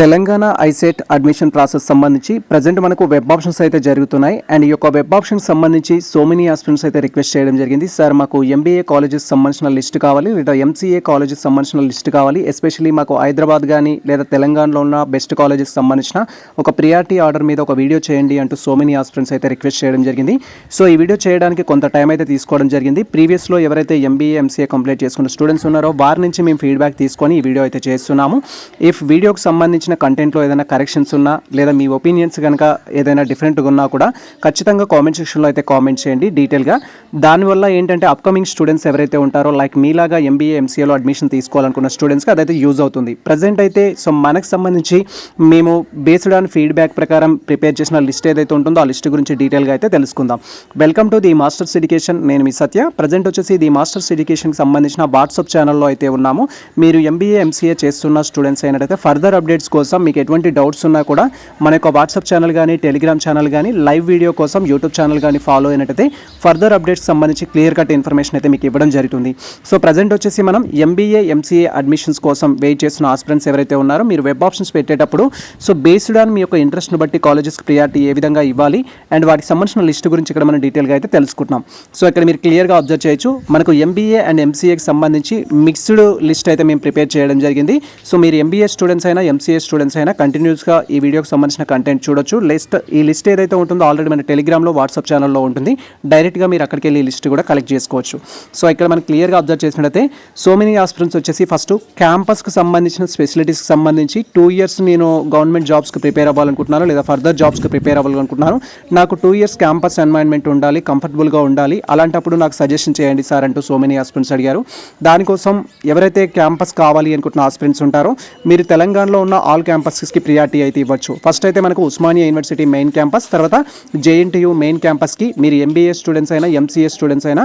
Telangana ICET admission process సంబంధించి present మనకు web options అయితే జరుగుతున్నాయి. అండ్ ఈ యొక్క వెబ్ ఆప్షన్స్ సంబంధించి సో మెనీ ఆస్పిరెంట్స్ అయితే రిక్వెస్ట్ చేయడం జరిగింది. సార్ మాకు ఎంబీఏ కాలేజెస్ సంబంధించిన లిస్ట్ కావాలి, లేదా ఎంసీఏ కాలేజెస్ సంబంధించిన లిస్ట్ కావాలి. ఎస్పెషల్లీ మాకు హైదరాబాద్ కానీ లేదా తెలంగాణలో ఉన్న బెస్ట్ కాలేజెస్ సంబంధించిన ఒక ప్రియారిటీ ఆర్డర్ మీద ఒక వీడియో చేయండి అంటూ సో మెనీ ఆస్పిరెంట్స్ అయితే రిక్వెస్ట్ చేయడం జరిగింది. సో ఈ వీడియో చేయడానికి కొంత టైం అయితే తీసుకోవడం జరిగింది. ప్రీవియస్లో ఎవరైతే ఎంబీఏ ఎంసీఏ కంప్లీట్ చేసుకున్న స్టూడెంట్స్ ఉన్నారో వారి నుంచి మేము ఫీడ్బ్యాక్ తీసుకొని ఈ వీడియో అయితే చేస్తున్నాము. ఇఫ్ వీడియోకి సంబంధించిన కంటెంట్లో ఏదైనా కరెక్షన్స్ ఉన్నా లేదా మీ ఒపీనియన్స్ కనుక ఏదైనా డిఫరెంట్గా ఉన్నా కూడా ఖచ్చితంగా కామెంట్ సెక్షన్లో అయితే కామెంట్ చేయండి డీటెయిల్గా. దానివల్ల ఏంటంటే అప్కమింగ్ స్టూడెంట్స్ ఎవరైతే ఉంటారో లైక్ మీలాగా ఎంబీఏ ఎంసీఏలో అడ్మిషన్ తీసుకోవాలనుకున్న స్టూడెంట్స్కి అదైతే యూజ్ అవుతుంది. ప్రజెంట్ అయితే సో మనకు సంబంధించి మేము బేస్డ్ ఆన్ ఫీడ్బ్యాక్ ప్రకారం ప్రిపేర్ చేసిన లిస్ట్ ఏదైతే ఉంటుందో ఆ లిస్ట్ గురించి డీటెయిల్గా అయితే తెలుసుకుందాం. Welcome to the masters education. నేను మీ సత్య. ప్రజెంట్ వచ్చేసి ది మాస్టర్స్ ఎడ్యుకేషన్కి సంబంధించిన వాట్సాప్ ఛానల్లో అయితే ఉన్నాము. మీరు ఎంబీఏ ఎంసీఏ చేస్తున్న స్టూడెంట్స్ అయినట్టయితే ఫర్దర్ అప్డేట్స్ కోసం మీకు ఎటువంటి డౌట్స్ ఉన్నా కూడా మన యొక్క వాట్సాప్ ఛానల్ కానీ టెలిగ్రామ్ ఛానల్ కానీ లైవ్ వీడియో కోసం యూట్యూబ్ ఛానల్ కానీ ఫాలో అయినట్టయితే ఫర్దర్ అప్డేట్స్ సంబంధించి క్లియర్ కట్ ఇన్ఫర్మేషన్ అయితే మీకు ఇవ్వడం జరుగుతుంది. సో ప్రజెంట్ వచ్చేసి మనం ఎంబీఏ ఎంసీఏ అడ్మిషన్స్ కోసం వెయిట్ చేస్తున్న ఆస్పిరెంట్స్ ఎవరైతే ఉన్నారో మీరు వెబ్ ఆప్షన్స్ పెట్టేటప్పుడు సో బేస్డ్ ఆన్ మీ యొక్క ఇంట్రెస్ట్ని బట్టి కాలేజెస్కి ప్రియారిటీ ఏ విధంగా ఇవ్వాలి అండ్ వాటికి సంబంధించిన లిస్ట్ గురించి ఇక్కడ మనం డీటెయిల్గా అయితే తెలుసుకుంటున్నాం. సో ఇక్కడ మీరు క్లియర్గా అబ్జర్వ్ చేయొచ్చు, మనకు ఎంబీఏ అండ్ ఎంసీఏకి సంబంధించి మిక్స్డ్ లిస్ట్ అయితే మేము ప్రిపేర్ చేయడం జరిగింది. సో మీరు ఎంబీఏ స్టూడెంట్స్ అయినా ఎంసీఏ స్టూడెంట్స్ అయినా కంటిన్యూస్గా ఈ వీడియోకి సంబంధించిన కంటెంట్ చూడొచ్చు. ఈ లిస్ట్ ఏదైతే ఉంటుందో ఆల్రెడీ మన టెలిగ్రామ్లో వాట్సాప్ ఛానల్లో ఉంటుంది. డైరెక్ట్గా మీరు అక్కడికి వెళ్ళి ఈ లిస్ట్ కూడా కలెక్ట్ చేసుకోవచ్చు. సో ఇక్కడ మనం క్లియర్గా అబ్జర్వ్ చేసినట్టయితే సో మెనీ ఆస్పిరెంట్స్ వచ్చేసి ఫస్ట్ క్యాంపస్కి సంబంధించిన ఫెసిలిటీస్కి సంబంధించి 2 years నేను గవర్నమెంట్ జాబ్స్కి ప్రిపేర్ అవ్వాలనుకుంటున్నాను లేదా ఫర్దర్ జాబ్స్కి ప్రిపేర్ అవ్వాలనుకుంటున్నాను. నాకు 2 years క్యాంపస్ ఎన్వైరన్మెంట్ ఉండాలి, కంఫర్టబుల్గా ఉండాలి, అలాంటప్పుడు నాకు సజెషన్ చేయండి సార్ అంటూ సో మెనీ ఆస్పిరెంట్స్ అడిగారు. దానికోసం ఎవరైతే క్యాంపస్ కావాలి అనుకుంటున్న ఆస్పిరెంట్స్ ఉంటారో మీరు తెలంగాణలో ఉన్న ఆల్ క్యాంపస్కి ప్రియారిటీ అయితే ఇవ్వచ్చు. ఫస్ట్ అయితే మనకు ఉస్మానియా యూనివర్సిటీ మెయిన్ క్యాంపస్, తర్వాత జేఎన్టీయూ మెయిన్ క్యాంపస్కి మీరు ఎంబీఏ స్టూడెంట్స్ అయినా ఎంసీఏ స్టూడెంట్స్ అయినా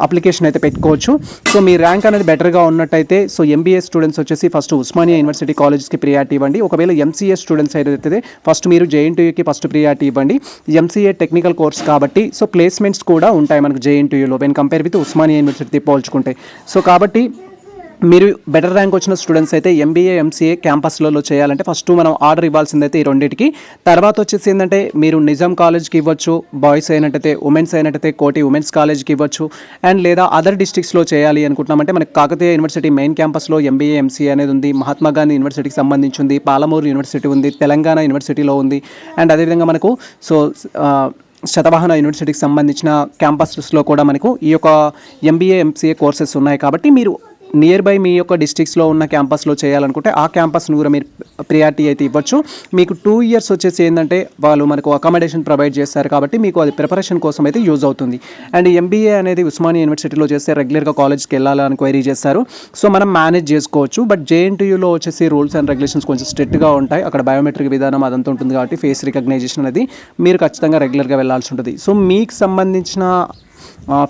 అప్లికేషన్ అయితే పెట్టుకోవచ్చు. సో మీ ర్యాంక్ అనేది బెటర్గా ఉన్నట్టయితే సో ఎంబీఏ స్టూడెంట్స్ వచ్చేసి ఫస్ట్ ఉస్మానియా యూనివర్సిటీ కాలేజెస్కి ప్రియారిటీ ఇవ్వండి. ఒకవేళ ఎంసీఏ స్టూడెంట్స్ అయితే ఫస్ట్ మీరు జేఎన్టీయూకి ఫస్ట్ ప్రియారిటీ ఇవ్వండి. ఎంసీఏ టెక్నికల్ కోర్స్ కాబట్టి సో ప్లేస్మెంట్స్ కూడా ఉంటాయి మనకు జేఎన్టీయూలో when compare with Osmania university పోల్చుకుంటే. సో కాబట్టి మీరు బెటర్ ర్యాంక్ వచ్చిన స్టూడెంట్స్ అయితే ఎంబీఏ ఎంసీఏ క్యాంపస్లలో చేయాలంటే ఫస్ట్ మనం ఆర్డర్ ఇవ్వాల్సిందైతే ఈ రెండింటికి. తర్వాత వచ్చేసి ఏంటంటే మీరు నిజాం కాలేజ్కి ఇవ్వచ్చు, బాయ్స్ అయినట్టయితే ఉమెన్స్ అయినట్టయితే కోటి ఉమెన్స్ కాలేజ్కి ఇవ్వచ్చు. అండ్ లేదా అదర్ డిస్ట్రిక్ట్స్లో చేయాలి అనుకుంటున్నామంటే మనకి కాకతీయ యూనివర్సిటీ మెయిన్ క్యాంపస్లో ఎంబీఏ ఎంసీఏ అనేది ఉంది, మహాత్మా గాంధీ యూనివర్సిటీకి సంబంధించి ఉంది, పాలమూరు యూనివర్సిటీ ఉంది, తెలంగాణ యూనివర్సిటీలో ఉంది. అండ్ అదేవిధంగా మనకు సో శతవాహన యూనివర్సిటీకి సంబంధించిన క్యాంపస్లో కూడా మనకు ఈ యొక్క ఎంబీఏ ఎంసీఏ కోర్సెస్ ఉన్నాయి. కాబట్టి మీరు నియర్ బై మీ యొక్క డిస్ట్రిక్ట్స్లో ఉన్న క్యాంపస్లో చేయాలనుకుంటే ఆ క్యాంపస్ను కూడా మీరు ప్రియారిటీ అయితే ఇవ్వచ్చు. మీకు 2 years వచ్చేసి ఏంటంటే వాళ్ళు మనకు అకామిడేషన్ ప్రొవైడ్ చేస్తారు కాబట్టి మీకు అది ప్రిపరేషన్ కోసం అయితే యూజ్ అవుతుంది. అండ్ ఎంబీఏ అనేది ఉస్మానియా యూనివర్సిటీలో చేస్తే రెగ్యులర్గా కాలేజ్కి వెళ్ళాలని క్వైరీ చేస్తారు. సో మనం మేనేజ్ చేసుకోవచ్చు. బట్ జేఎన్టీయూలో వచ్చేసి రూల్స్ అండ్ రెగ్యులేషన్స్ కొంచెం స్ట్రిక్ట్గా ఉంటాయి. అక్కడ బయోమెట్రిక్ విధానం అదంతా ఉంటుంది కాబట్టి ఫేస్ రికగ్నైజేషన్ అనేది మీరు ఖచ్చితంగా రెగ్యులర్గా వెళ్ళాల్సి ఉంటుంది. సో మీకు సంబంధించిన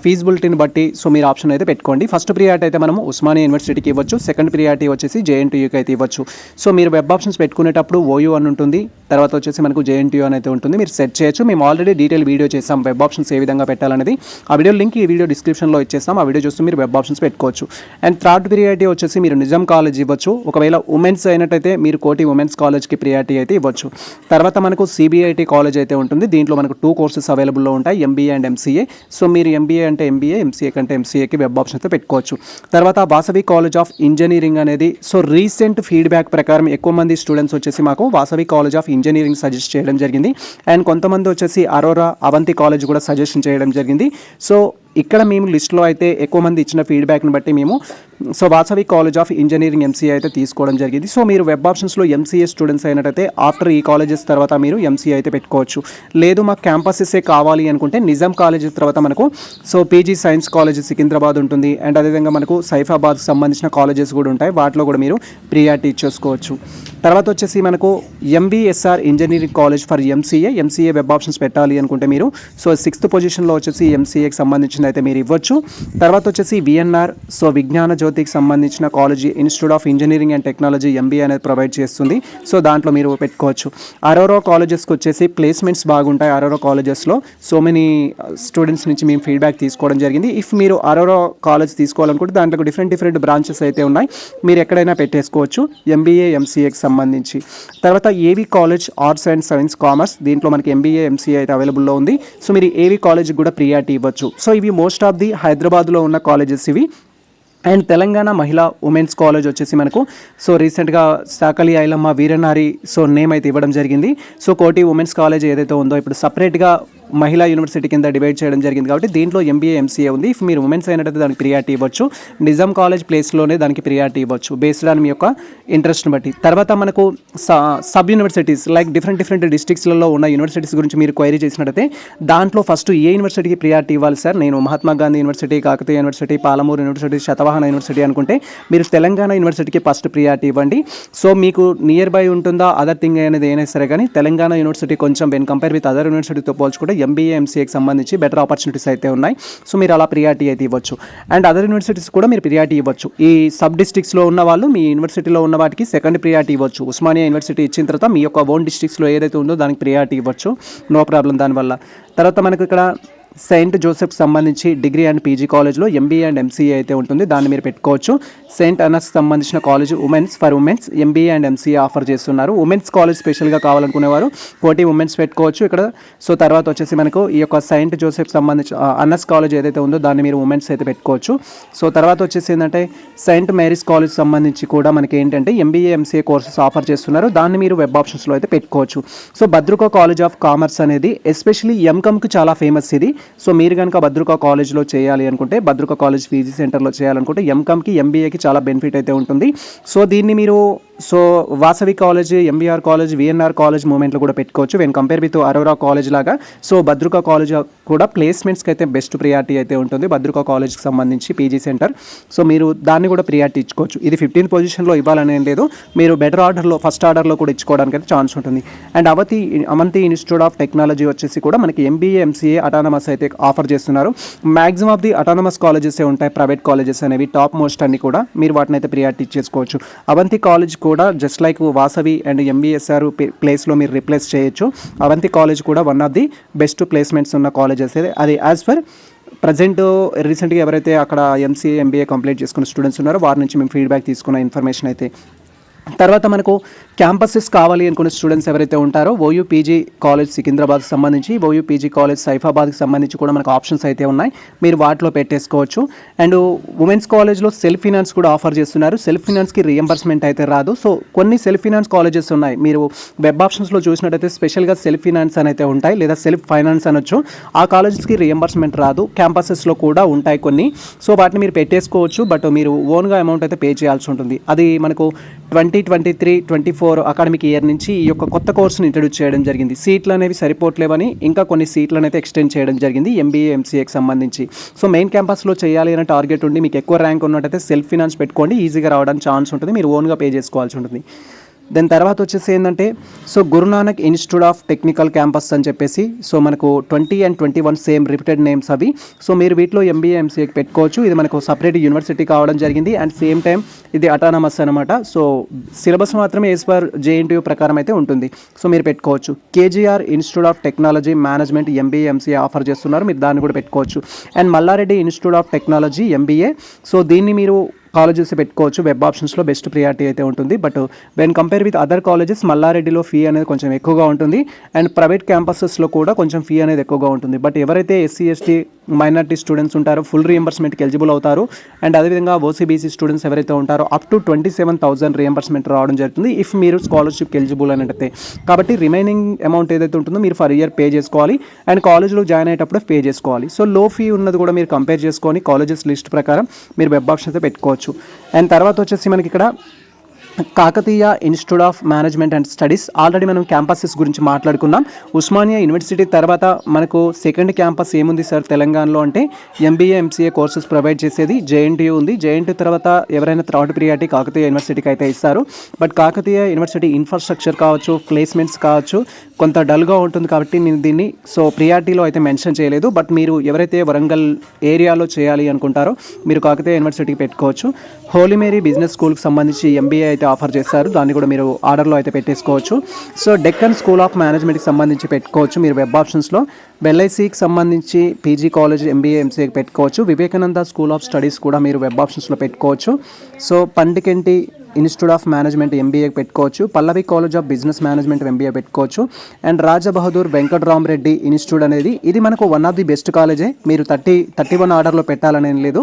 ఫీజిబిలిటీని బట్టి సో మీరు ఆప్షన్ అయితే పెట్టుకోండి. ఫస్ట్ ప్రియారిటీ అయితే మనము ఉస్మానియా యూనివర్సిటీకి ఇవ్వచ్చు, సెకండ్ ప్రియారిటీ వచ్చేసి జేఎన్టీయూకి అయితే ఇవ్వచ్చు. సో మీరు వెబ్ ఆప్షన్స్ పెట్టుకునేటప్పుడు ఓయూ అని ఉంటుంది, తర్వాత వచ్చేసి మనకు జేఎన్టీయూ అని అయితే ఉంటుంది, మీరు సెట్ చేయొచ్చు. మేము ఆల్రెడీ డీటెయిల్ వీడియో చేస్తాం వెబ్ ఆప్షన్స్ ఏ విధంగా పెట్టాలనేది. ఆ వీడియో లింక్ ఈ వీడియో డిస్క్రిప్షన్లో ఇచ్చేస్తాం. ఆ వీడియో చూస్తూ మీరు వెబ్ ఆప్షన్స్ పెట్టుకోవచ్చు. అండ్ థర్డ్ ప్రియారిటీ వచ్చేసి మీరు నిజాం కాలేజ్ ఇవ్వచ్చు. ఒకవేళ ఉమెన్స్ అయినట్టయితే మీరు కోటి ఉమెన్స్ కాలేజ్కి ప్రియారిటీ అయితే ఇవ్వచ్చు. తర్వాత మనకు సిబిఐటి కాలేజ్ అయితే ఉంటుంది. దీంట్లో మనకు 2 courses అవైలబుల్లో ఉంటాయి, ఎంబీఏ అండ్ ఎంసీఏ. సో మీరు ఎంబీఏ అంటే ఎంబీఏ, ఎంసీఏ కంటే ఎంసీఏకి వెబ్ ఆప్షన్ అయితే పెట్టుకోవచ్చు. తర్వాత వాసవి కాలేజ్ ఆఫ్ ఇంజనీరింగ్ అనేది సో రీసెంట్ ఫీడ్బ్యాక్ ప్రకారం ఎక్కువ మంది స్టూడెంట్స్ వచ్చేసి మాకు Vasavi college of engineering suggest చేయడం జరిగింది. అండ్ కొంతమంది వచ్చేసి అరోరా అవంతి కాలేజ్ కూడా సజెషన్ చేయడం జరిగింది. సో ఇక్కడ మేము లిస్ట్లో అయితే ఎక్కువ మంది ఇచ్చిన ఫీడ్బ్యాక్ని బట్టి మేము so Vasavi college of engineering MCA అయితే తీసుకోవడం జరిగింది. సో మీరు వెబ్ ఆప్షన్స్లో ఎంసీఏ స్టూడెంట్స్ అయినట్టయితే ఆఫ్టర్ ఈ కాలేజెస్ తర్వాత మీరు ఎంసీఏ అయితే పెట్టుకోవచ్చు. లేదు మాకు క్యాంపసెసే కావాలి అనుకుంటే నిజాం కాలేజ్ తర్వాత మనకు so PG science college Secunderabad ఉంటుంది. అండ్ అదేవిధంగా మనకు సైఫాబాద్కి సంబంధించిన కాలేజెస్ కూడా ఉంటాయి, వాటిలో కూడా మీరు ప్రియారిటీ ఇచ్చేసుకోవచ్చు. తర్వాత వచ్చేసి మనకు MBSR engineering college for MCA web options పెట్టాలి అనుకుంటే మీరు సో 6th పొజిషన్లో వచ్చేసి ఎంసీఏకి సంబంధించిన అయితే మీరు ఇవ్వచ్చు. తర్వాత వచ్చేసి విఎన్ఆర్ సో విజ్ఞాన ఆంధ్రజ్యోతికి సంబంధించిన college institute of engineering and technology MBA అనేది ప్రొవైడ్ చేస్తుంది. సో దాంట్లో మీరు పెట్టుకోవచ్చు. అరోరా కాలేజెస్కి వచ్చేసి ప్లేస్మెంట్స్ బాగుంటాయి. అరోరా కాలేజెస్లో సో మెనీ స్టూడెంట్స్ నుంచి మేము ఫీడ్బ్యాక్ తీసుకోవడం జరిగింది. ఇఫ్ మీరు అరోరా కాలేజ్ తీసుకోవాలనుకుంటే దాంట్లో డిఫరెంట్ బ్రాంచెస్ అయితే ఉన్నాయి, మీరు ఎక్కడైనా పెట్టేసుకోవచ్చు ఎంబీఏ ఎంసీఏకి సంబంధించి. తర్వాత AV college arts and science commerce, దీంట్లో మనకి ఎంబీఏ ఎంసీఏ అయితే అవైలబుల్లో ఉంది. సో మీరు ఏవి కాలేజ్కి కూడా ప్రియారిటీ ఇవ్వచ్చు. సో ఇవి మోస్ట్ ఆఫ్ ది హైదరాబాద్లో ఉన్న కాలేజెస్ ఇవి. అండ్ తెలంగాణ మహిళా ఉమెన్స్ కాలేజ్ వచ్చేసి మనకు సో రీసెంట్గా సాకలి ఐలమ్మ వీరనారి సో నేమ్ అయితే ఇవ్వడం జరిగింది. సో కోటి ఉమెన్స్ కాలేజ్ ఏదైతే ఉందో ఇప్పుడు సపరేట్గా మహిళా యూనివర్సిటీ కింద డివైడ్ చేయడం జరిగింది కాబట్టి దీంట్లో ఎంబీఏ ఎంసీఏ ఉంది. ఇఫ్ మీరు ఉమెన్స్ అయినట్టయితే దానికి ప్రియారిటీ ఇవ్వచ్చు. నిజాం కాలేజ్ ప్లేస్లోనే దానికి ప్రియారిటీ ఇవ్వచ్చు బేస్డ్ ఆన్ మీ యొక్క ఇంట్రెస్ట్ని బట్టి. తర్వాత మనకు సబ్ యూనివర్సిటీస్ లైక్ డిఫరెంట్ డిస్ట్రిక్ట్స్లలో ఉన్న యూనివర్సిటీస్ గురించి మీరు క్వైరీ చేసినట్టయితే దాంట్లో ఫస్ట్ ఏ యూనివర్సిటీకి ప్రియారిటీ ఇవ్వాలి సార్, నేను Mahatma Gandhi university, Kakatiya university, Palamuru university, Satavahana university అనుకుంటే మీరు తెలంగాణ యూనివర్సిటీకి ఫస్ట్ ప్రియారిటీ ఇవ్వండి. సో మీకు నియర్ బై ఉంటుందా అదర్ థింగ్ అనేది ఏమైనా సరే కానీ తెలంగాణ యూనివర్సిటీ కొంచెం వెన్ కంపేర్ విత్ అదర్ యూనివర్సిటీతో పోల్చుకుంటే ఎంబీఏ ఎంసీఏకి సంబంధించి బెటర్ ఆపర్చునిటీస్ అయితే ఉన్నాయి. సో మీరు అలా ప్రియారిటీ అయితే ఇవ్వచ్చు. అండ్ అదర్ యూనివర్సిటీస్ కూడా మీరు ప్రియారిటీ ఇవ్వచ్చు. ఈ సబ్ డిస్ట్రిక్ట్స్లో ఉన్న వాళ్ళు మీ యూనివర్సిటీలో ఉన్న వాటికి సెకండ్ ప్రియారిటీ ఇవ్వచ్చు. ఉస్మానియా యూనివర్సిటీ ఇచ్చిన తర్వాత మీ యొక్క ఓన్ డిస్ట్రిక్ట్స్లో ఏదైతే ఉందో దానికి ప్రియారిటీ ఇవ్వచ్చు, నో ప్రాబ్లం దానివల్ల. తర్వాత మనకు ఇక్కడ సెయింట్ జోసెఫ్ సంబంధించి డిగ్రీ అండ్ పీజీ కాలేజ్లో ఎంబీఏ అండ్ ఎంసీఏ అయితే ఉంటుంది, దాన్ని మీరు పెట్టుకోవచ్చు. సెయింట్ అనస్ సంబంధించిన college women's MBA and MCA offer చేస్తున్నారు. ఉమెన్స్ కాలేజ్ స్పెషల్గా కావాలనుకునేవారు కోటి ఉమెన్స్ పెట్టుకోవచ్చు ఇక్కడ. సో తర్వాత వచ్చేసి మనకు ఈ యొక్క సెయింట్ జోసెఫ్ సంబంధించిన అనస్ కాలేజ్ ఏదైతే ఉందో దాన్ని మీరు ఉమెన్స్ అయితే పెట్టుకోవచ్చు. సో తర్వాత వచ్చేసి ఏంటంటే సెయింట్ మేరీస్ కాలేజ్ సంబంధించి కూడా మనకి ఏంటంటే ఎంబీఏ ఎంసీఏ కోర్సెస్ ఆఫర్ చేస్తున్నారు, దాన్ని మీరు వెబ్ ఆప్షన్స్లో అయితే పెట్టుకోవచ్చు. So Bhadruka college of commerce అనేది ఎస్పెషల్లీ ఎంకామ్కి చాలా ఫేమస్ ఇది. సో మీరు కనుక భద్రకా కాలేజ్లో చేయాలి అనుకుంటే, భద్రకా కాలేజ్ పీజీ సెంటర్లో చేయాలనుకుంటే ఎంకామ్కి ఎంబీఏకి చాలా బెనిఫిట్ అయితే ఉంటుంది. సో దీన్ని మీరు Vasavi college, MBR college, VNR college మూమెంట్లో కూడా పెట్టుకోవచ్చు when compare with Aurora college లాగా. సో భద్రకా కాలేజ్ కూడా ప్లేస్మెంట్స్కి అయితే బెస్ట్ ప్రియారిటీ అయితే ఉంటుంది భద్రకా కాలేజ్కి సంబంధించి పీజీ సెంటర్. సో మీరు దాన్ని కూడా ప్రియారిటీ ఇచ్చుకోవచ్చు. ఇది 15th పొజిషన్లో ఇవ్వాలనేం లేదు, మీరు బెటర్ ఆర్డర్లో ఫస్ట్ ఆర్డర్లో కూడా ఇచ్చుకోవడానికి అయితే ఛాన్స్ ఉంటుంది. And Avanti institute of technology వచ్చేసి కూడా మనకి ఎంబీఏ ఎంసీఏ అటానమస్ అయితే ఆఫర్ చేస్తున్నారు. Maximum of the autonomous colleges ఉంటాయి, ప్రైవేట్ కాలేజెస్ అనేవి టాప్ మోస్ట్ అన్ని కూడా మీరు వాటిని అయితే ప్రియారిటీ ఇచ్చేసుకోవచ్చు. అవంతి కాలేజ్ కూడా just like Vasavi and MBSR ప్లేస్లో మీరు రిప్లేస్ చేయొచ్చు. అవంతి కాలేజ్ కూడా one of the best placements ఉన్న కాలేజెస్ అది యాజ్ ఫర్ ప్రజెంట్ రీసెంట్గా ఎవరైతే అక్కడ ఎంసీఏ ఎంబీఏ కంప్లీట్ చేసుకున్న స్టూడెంట్స్ ఉన్నారో వారి నుంచి మేము ఫీడ్బ్యాక్ తీసుకున్న ఇన్ఫర్మేషన్ అయితే. తర్వాత మనకు క్యాంపసెస్ కావాలి అనుకునే స్టూడెంట్స్ ఎవరైతే ఉంటారో ఓయూ పీజీ కాలేజ్ సికింద్రాబాద్కి సంబంధించి, ఓయూ పీజీ కాలేజ్ సైఫాబాద్కి సంబంధించి కూడా మనకు ఆప్షన్స్ అయితే ఉన్నాయి, మీరు వాటిలో పెట్టేసుకోవచ్చు. అండ్ ఉమెన్స్ కాలేజ్లో సెల్ఫ్ ఫినాన్స్ కూడా ఆఫర్ చేస్తున్నారు. సెల్ఫ్ ఫినాన్స్కి రియంబర్స్మెంట్ అయితే రాదు. సో కొన్ని సెల్ఫ్ ఫినాన్స్ కాలేజెస్ ఉన్నాయి, మీరు వెబ్ ఆప్షన్స్లో చూసినట్టయితే స్పెషల్గా సెల్ఫ్ ఫినాన్స్ అని అయితే ఉంటాయి, లేదా సెల్ఫ్ ఫైనాన్స్ అనొచ్చు. ఆ కాలేజెస్కి రియంబర్స్మెంట్ రాదు, క్యాంపసెస్లో కూడా ఉంటాయి కొన్ని. సో వాటిని మీరు పెట్టేసుకోవచ్చు, బట్ మీరు ఓన్గా అమౌంట్ అయితే పే చేయాల్సి ఉంటుంది. అది మనకు 2023-24 అకాడమిక్ ఇయర్ నుంచి ఈ యొక్క కొత్త కోర్సును ఇంట్రడ్యూస్ చేయడం జరిగింది. సీట్లు అనేవి సరిపోవట్లేవని ఇంకా కొన్ని సీట్లను అయితే ఎక్స్టెండ్ చేయడం జరిగింది ఎంబీఏ ఎంసీఏకి సంబంధించి. సో మెయిన్ క్యాంపస్లో చేయాలి అనే టార్గెట్ ఉండి మీకు ఎక్కువ ర్యాంక్ ఉన్నట్టయితే సెల్ఫ్ ఫినాన్స్ పెట్టుకోండి, ఈజీగా రావడానికి ఛాన్స్ ఉంటుంది, మీరు ఓన్గా పే చేసుకోవాల్సి ఉంటుంది. దాని తర్వాత వచ్చేసి ఏంటంటే so Guru Nanak institute of technical campus అని చెప్పేసి సో మనకు 20 and 21 సేమ్ రిపీటెడ్ నేమ్స్ అవి. సో మీరు వీటిలో ఎంబీఏ ఎంసీఏకి పెట్టుకోవచ్చు. ఇది మనకు సపరేట్ యూనివర్సిటీ కావడం జరిగింది అండ్ సేమ్ టైం ఇది అటానమస్ అనమాట. సో సిలబస్ మాత్రమే యాజ్ పర్ జేఎన్టీయూ ప్రకారం అయితే ఉంటుంది, సో మీరు పెట్టుకోవచ్చు. KGR institute of technology management MBA MCA offer చేస్తున్నారు, మీరు దాన్ని కూడా పెట్టుకోవచ్చు. And Malla Reddy institute of technology MBA, so దీన్ని మీరు కాలేజెస్ పెట్టుకోవచ్చు. వెబ్ ఆప్షన్స్లో బెస్ట్ ప్రియారిటీ అయితే ఉంటుంది, but when compare with other colleges మల్లారెడ్డిలో ఫీ అనేది కొంచెం ఎక్కువగా ఉంటుంది అండ్ ప్రైవేట్ క్యాంపసెస్లో కూడా కొంచెం ఫీ అనేది ఎక్కువగా ఉంటుంది. బట్ ఎవరైతే ఎస్సీ ఎస్టీ మైనారిటీ స్టూడెంట్స్ ఉంటారో ఫుల్ రీఎంబర్స్మెంట్కి ఎలిజిబుల్ అవుతారు. అండ్ అదేవిధంగా ఓసీబీసీ స్టూడెంట్స్ ఎవరైతే ఉంటారో అప్ టు 27,000 రీఎంబర్స్మెంట్ రావడం జరుగుతుంది ఇఫ్ మీరు స్కాలర్షిప్కి ఎలిజిబుల్ అన్నట్టయితే. కాబట్టి రిమైనింగ్ అమౌంట్ ఏదైతే ఉంటుందో మీరు ఫర్ ఇయర్ పే చేసుకోవాలి అండ్ కాలేజ్లో జాయిన్ అయ్యేటప్పుడు పే చేసుకోవాలి. సో లో ఫీ ఉన్నది కూడా మీరు కంపేర్ చేసుకొని కాలేజెస్ లిస్ట్ ప్రకారం మీరు వెబ్ ఆప్షన్ అయితే పెట్టుకోవచ్చు. అండ్ తర్వాత వచ్చేసి మనకి ఇక్కడ Kakatiya institute of management and studies. Already మనం క్యాంపసెస్ గురించి మాట్లాడుకున్నాం. ఉస్మానియా యూనివర్సిటీ తర్వాత మనకు సెకండ్ క్యాంపస్ ఏముంది సార్ తెలంగాణలో అంటే ఎంబీఏ ఎంసీఏ కోర్సెస్ ప్రొవైడ్ చేసేది జేఎన్టీయూ ఉంది. జేఎన్టీయూ తర్వాత ఎవరైనా థర్డ్ ప్రియారిటీ కాకతీయ యూనివర్సిటీకి అయితే ఇస్తారు. బట్ కాకతీయ యూనివర్సిటీ ఇన్ఫ్రాస్ట్రక్చర్ కావచ్చు, ప్లేస్మెంట్స్ కావచ్చు, కొంత డల్గా ఉంటుంది కాబట్టి నేను దీన్ని ప్రియారిటీలో అయితే మెన్షన్ చేయలేదు. బట్ మీరు ఎవరైతే వరంగల్ ఏరియాలో చేయాలి అనుకుంటారో మీరు కాకతీయ యూనివర్సిటీకి పెట్టుకోవచ్చు. హోలీ మేరీ బిజినెస్ స్కూల్కి సంబంధించి ఎంబీఏ అయితే ఆఫర్ చేస్తారు. దాన్ని కూడా మీరు ఆర్డర్లో అయితే పెట్టేసుకోవచ్చు. డెక్కన్ స్కూల్ ఆఫ్ మేనేజ్మెంట్కి సంబంధించి పెట్టుకోవచ్చు మీరు వెబ్ ఆప్షన్స్లో. ఎల్ఐసికి సంబంధించి పీజీ కాలేజ్ ఎంబీఏ ఎంసీఏకి పెట్టుకోవచ్చు. వివేకానంద స్కూల్ ఆఫ్ స్టడీస్ కూడా మీరు వెబ్ ఆప్షన్స్లో పెట్టుకోవచ్చు. పండికెంటి ఇన్స్టిట్యూట్ ఆఫ్ మేనేజ్మెంట్ ఎంబీఏకి పెట్టుకోవచ్చు. Pallavi college of business management MBA పెట్టుకోవచ్చు. అండ్ రాజబహదూర్ వెంకటరామరెడ్డి ఇన్స్టిట్యూట్ అనేది ఇది మనకు వన్ ఆఫ్ ది బెస్ట్ కాలేజే. మీరు 31 ఆర్డర్లో పెట్టాలని లేదు.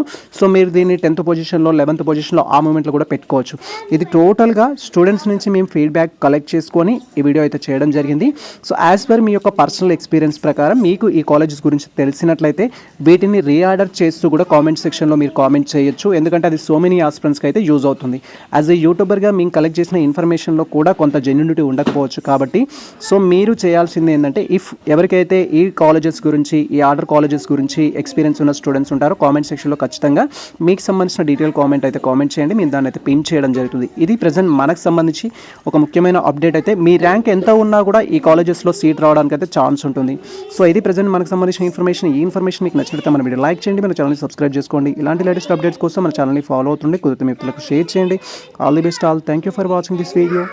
మీరు దీన్ని 10th పొజిషన్లో 11th పొజిషన్లో ఆ మూమెంట్లో కూడా పెట్టుకోవచ్చు. ఇది టోటల్గా స్టూడెంట్స్ నుంచి మేము ఫీడ్బ్యాక్ కలెక్ట్ చేసుకొని ఈ వీడియో అయితే చేయడం జరిగింది. యాజ్ పర్ మీ యొక్క పర్సనల్ ఎక్స్పీరియన్స్ ప్రకారం మీకు ఈ కాలేజెస్ గురించి తెలిసినట్లయితే వీటిని రీఆర్డర్ చేస్తూ కూడా కామెంట్ సెక్షన్లో మీరు కామెంట్ చేయొచ్చు. ఎందుకంటే అది సో మెనీ ఆస్పిరెంట్స్కి అయితే యూజ్ అవుతుంది. యాజ్ ఏ యూట్యూబర్గా మేము కలెక్ట్ చేసిన ఇన్ఫర్మేషన్లో కూడా కొంత జెన్యూనిటీ ఉండకపోవచ్చు. కాబట్టి మీరు చేయాల్సింది ఏంటంటే ఎవరికైతే ఈ కాలేజెస్ గురించి ఈ ఆర్డర్ కాలేజెస్ గురించి ఎక్స్పీరియన్స్ ఉన్న స్టూడెంట్స్ ఉంటారో కామెంట్ సెక్షన్లో ఖచ్చితంగా మీకు సంబంధించిన డీటెయిల్ కామెంట్ అయితే కామెంట్ చేయండి. మేము దాన్ని అయితే పిన్ చేయడం జరుగుతుంది. ఇది ప్రజెంట్ మనకు సంబంధించి ఒక ముఖ్యమైన అప్డేట్. అయితే మీ ర్యాంక్ ఎంత ఉన్నా కూడా ఈ కాలేజెస్లో సీట్ రావడానికి అయితే ఛాన్స్ ఉంటుంది. ఇది ప్రజెంట్ మనకు సంబంధించిన ఇన్ఫర్మేషన్. ఈ ఇన్ఫర్మేషన్ మీకు నచ్చితే మన వీడియో లైక్ చేయండి, మన ఛానల్ని సబ్స్క్రైబ్ చేసుకోండి. ఇలాంటి లేటెస్ట్ అప్డేట్స్ కోసం మన ఛానల్ని ఫాలో అవుతుండే కుదిరితే మిత్రులకు షేర్ చేయండి. All the best all. Thank you for watching this video.